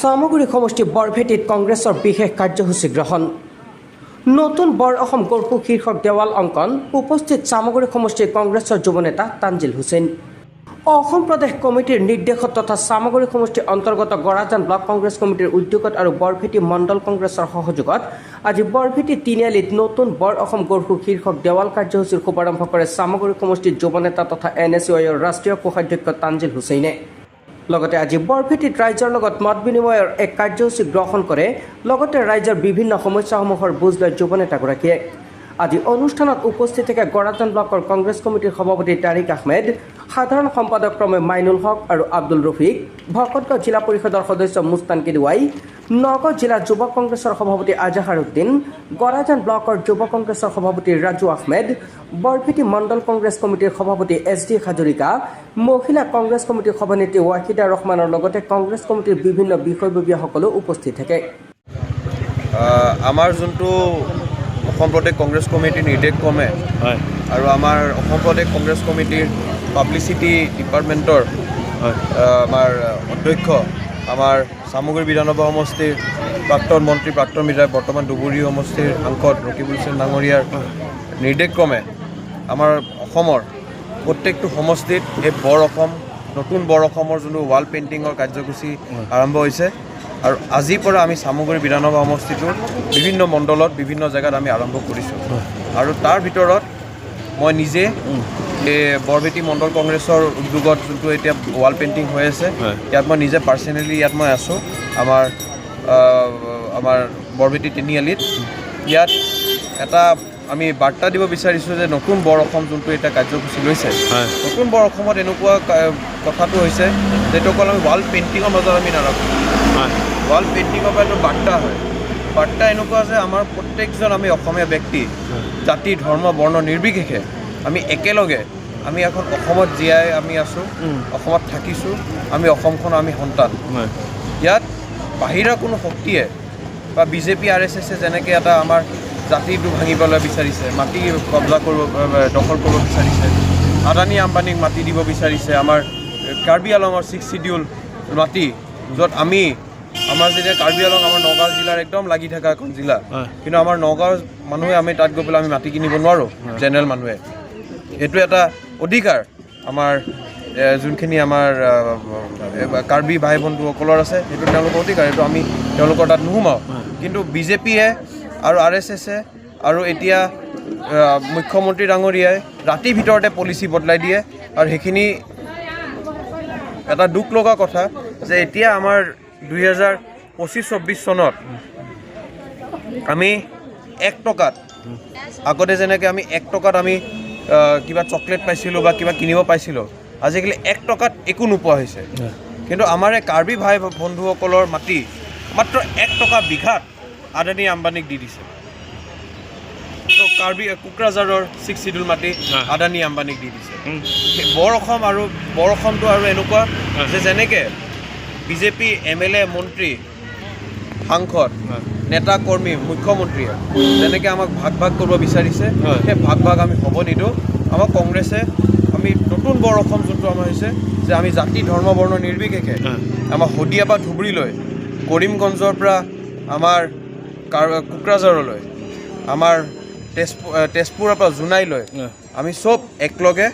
চামগুৰি সমষ্টি বৰভেটিত কংগ্ৰেছৰ বিশেষ কাৰ্যসূচী গ্ৰহণ নতুন বৰ অসম গড়ফু শীৰ্ষক দেৱাল অংকন উপস্থিত চামগুৰি সমষ্টিৰ কংগ্ৰেছৰ যুৱ নেতা তানজিল হুছেইন অসম প্ৰদেশ কমিটিৰ নিৰ্দেশত তথা চামগুৰি সমষ্টিৰ অন্তৰ্গত গৰাজান ব্লক কংগ্ৰেছ কমিটিৰ উদ্যোগত আৰু বৰভেটি মণ্ডল কংগ্ৰেছৰ সহযোগত আজি বৰভেটি তিনিআলিত নতুন বৰ অসম গড়ফু শীৰ্ষক দেৱাল কাৰ্যসূচীৰ শুভাৰম্ভ কৰে চামগুৰি সমষ্টিৰ যুৱ নেতা তথা NSUIৰ ৰাষ্ট্ৰীয় কোষাধ্যক্ষ তানজিল হুছেইনে লগতে আজি বৰভেটিত ৰাইজৰ লগত মত বিনিময়ৰ এক কাৰ্যসূচী গ্ৰহণ কৰে লগতে ৰাইজৰ বিভিন্ন সমস্যাসমূহৰ বুজ লয় যুৱ নেতাগৰাকীয়ে আজি অনুষ্ঠানত উপস্থিত থাকে গৰাজান ব্লকৰ কংগ্ৰেছ কমিটিৰ সভাপতি তাৰিক আহমেদ সাধাৰণ সম্পাদক ক্ৰমে মাইনুল হক আৰু আব্দুল ৰফিক ভকতগাঁও জিলা পৰিষদৰ সদস্য মুস্তান কিদৱাই নগাঁও জিলা যুৱ কংগ্ৰেছৰ সভাপতি আজাহাৰ উদ্দিন গৰাজান ব্লকৰ যুৱ কংগ্ৰেছৰ সভাপতি ৰাজু আহমেদ বৰভেটি মণ্ডল কংগ্ৰেছ কমিটিৰ সভাপতি SD হাজৰিকা মহিলা কংগ্ৰেছ কমিটিৰ সভানেত্ৰী ৱাহিদা ৰহমানৰ লগতে কংগ্ৰেছ কমিটিৰ বিভিন্ন বিষয়ববীয়াসকলো উপস্থিত থাকে আমাৰ যোনটো অসম প্ৰদেশ কংগ্ৰেছ কমিটিৰ নিৰ্দেশক্ৰমে আৰু আমাৰ অসম প্ৰদেশ কংগ্ৰেছ কমিটিৰ পাব্লিচিটি ডিপাৰ্টমেণ্টৰ আমাৰ অধ্যক্ষ আমাৰ চামগুৰি বিধানসভা সমষ্টিৰ প্ৰাক্তন মন্ত্ৰী প্ৰাক্তন বিধায়ক বৰ্তমান ধুবুৰী সমষ্টিৰ সাংসদ ৰকিবুল হুছেইন ডাঙৰীয়াৰ নিৰ্দেশক্ৰমে আমাৰ অসমৰ প্ৰত্যেকটো সমষ্টিত এই নতুন বৰ অসমৰ যোনটো ৱাল পেইণ্টিঙৰ কাৰ্যসূচী আৰম্ভ হৈছে আৰু আজিৰ পৰা আমি চামগুৰি বিধানসভা সমষ্টিটোৰ বিভিন্ন মণ্ডলত বিভিন্ন জেগাত আমি আৰম্ভ কৰিছোঁ আৰু তাৰ ভিতৰত মই নিজে এই বৰভেটি মণ্ডল কংগ্ৰেছৰ উদ্যোগত যোনটো এতিয়া ৱাল পেইণ্টিং হৈ আছে ইয়াত মই নিজে পাৰ্চনেলি ইয়াত মই আছোঁ আমাৰ বৰভেটি তিনিআলিত ইয়াত এটা আমি বাৰ্তা দিব বিচাৰিছোঁ যে নতুন বৰ অসম যোনটো এটা কাৰ্যসূচী লৈছে নতুন বৰ অসমত এনেকুৱা কথাটো হৈছে যিটো অকল আমি ৱাল পেইণ্টিঙৰ মাজত আমি নাৰাখোঁ ৱাল পেইণ্টিঙৰ পৰা এইটো বাৰ্তা এনেকুৱা যে আমাৰ প্ৰত্যেকজন আমি অসমীয়া ব্যক্তি জাতি ধৰ্ম বৰ্ণ নিৰ্বিশেষে আমি একেলগে আমি এখন অসমত জীয়াই আমি আছোঁ অসমত থাকিছোঁ আমি অসমখনৰ আমি সন্তান ইয়াত বাহিৰা কোনো শক্তিয়ে বা BJP RSSে যেনেকৈ এটা আমাৰ জাতিটো ভাঙিবলৈ বিচাৰিছে মাটি কব্জা দখল কৰিব বিচাৰিছে আদানী আম্বানীক মাটি দিব বিচাৰিছে আমাৰ কাৰ্বি আংলঙৰ 6 শিডিউল মাটি য'ত আমাৰ যেতিয়া কাৰ্বি আংলং আমাৰ নগাঁও জিলাৰ একদম লাগি থকা এখন জিলা কিন্তু আমাৰ নগাঁৱৰ মানুহে আমি তাত গৈ পেলাই আমি মাটি কিনিব নোৱাৰোঁ জেনেৰেল মানুহে এইটো এটা অধিকাৰ আমাৰ যোনখিনি আমাৰ কাৰ্বি ভাই বন্ধুসকলৰ আছে সেইটো তেওঁলোকৰ অধিকাৰ এইটো আমি তেওঁলোকৰ তাত নোসোমাওঁ কিন্তু BJPয়ে আৰু RSSে আৰু এতিয়া মুখ্যমন্ত্ৰী ডাঙৰীয়াই ৰাতিৰ ভিতৰতে পলিচি বদলাই দিয়ে আৰু সেইখিনি এটা দুখ লগা কথা যে এতিয়া আমাৰ 2025-26 চনত আমি 1 টকাত আগতে যেনেকৈ আমি 1 টকাত আমি কিবা চকলেট পাইছিলোঁ বা কিবা কিনিব পাইছিলোঁ আজিকালি 1 টকাত একো নোপোৱা হৈছে কিন্তু আমাৰ এই কাৰ্বি ভাই বন্ধুসকলৰ মাটি মাত্ৰ 1 টকা বিঘাত আদানী আম্বানীক দি দিছে তো কোকৰাঝাৰৰ 6 শিডিউল মাটি আদানী আম্বানীক দি দিছে বৰ অসমটো আৰু এনেকুৱা যে যেনেকৈ BJP MLA মন্ত্ৰী সাংসদ নেতা কৰ্মী মুখ্যমন্ত্ৰীয়ে যেনেকৈ আমাক ভাগ কৰিব বিচাৰিছে সেই ভাগ আমি হ'ব নিদিওঁ আমাক কংগ্ৰেছে আমি নতুন বৰ অসম যোনটো আমাৰ হৈছে যে আমি জাতি ধৰ্ম বৰ্ণ নিৰ্বিশেষে আমাৰ শদিয়া পৰা ধুবুৰীলৈ কৰিমগঞ্জৰ পৰা আমাৰ কোকৰাঝাৰলৈ আমাৰ তেজপুৰৰ পৰা জোনাইলৈ আমি চব একলগে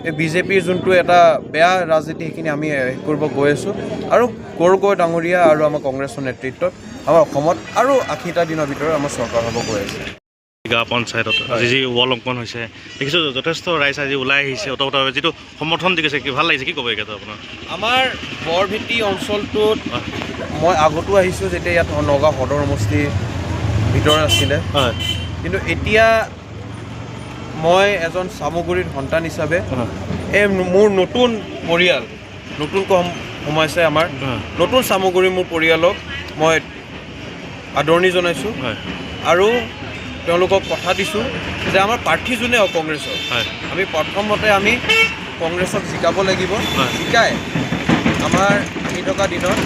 এই BJPৰ যোনটো এটা বেয়া ৰাজনীতি সেইখিনি আমি কৰিব গৈ আছোঁ আৰু গগৈ ডাঙৰীয়া আৰু আমাৰ কংগ্ৰেছৰ নেতৃত্বত আমাৰ অসমত আৰু 80টা দিনৰ ভিতৰত আমাৰ চৰকাৰ হ'ব গৈ আছে গাঁও পঞ্চায়তত আজি যি ৱাল অংকন হৈছে দেখিছোঁ যথেষ্ট ৰাইজ আজি ওলাই আহিছে ওতঃপ্ৰোতভাৱে যিটো সমৰ্থন দিছে কি ভাল লাগিছে কি ক'ব একেটা আপোনাৰ আমাৰ বৰভেটি অঞ্চলটোত মই আগতো আহিছোঁ যেতিয়া ইয়াত নগাঁও সদৰ সমষ্টিৰ ভিতৰত আছিলে কিন্তু এতিয়া মই এজন চামগুৰিৰ সন্তান হিচাপে এই মোৰ নতুন পৰিয়াল নতুনকৈ সোমাইছে আমাৰ নতুন চামগুৰি মোৰ পৰিয়ালক মই আদৰণি জনাইছোঁ আৰু তেওঁলোকক কথা দিছোঁ যে আমাৰ প্ৰাৰ্থী যোনে হওক কংগ্ৰেছৰ আমি প্ৰথমতে আমি কংগ্ৰেছক জিকাব লাগিব জিকাই আমাৰ আহি থকা দিনত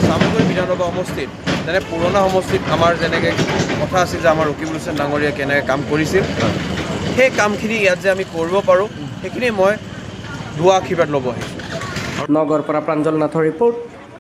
চামগুৰি বিধানসভা সমষ্টিত যেনে পুৰণা সমষ্টিত আমাৰ যেনেকৈ কথা আছিল যে আমাৰ ৰকিবুল হুছেইন ডাঙৰীয়াই কেনেকৈ কাম কৰিছিল সেই কামখিনি ইয়াত যে আমি কৰিব পাৰোঁ সেইখিনি মই দুৱা আশীৰ্বাদ ল'ব আহিছোঁ নগৰৰ পৰা প্ৰাঞ্জল নাথৰ ৰিপৰ্ট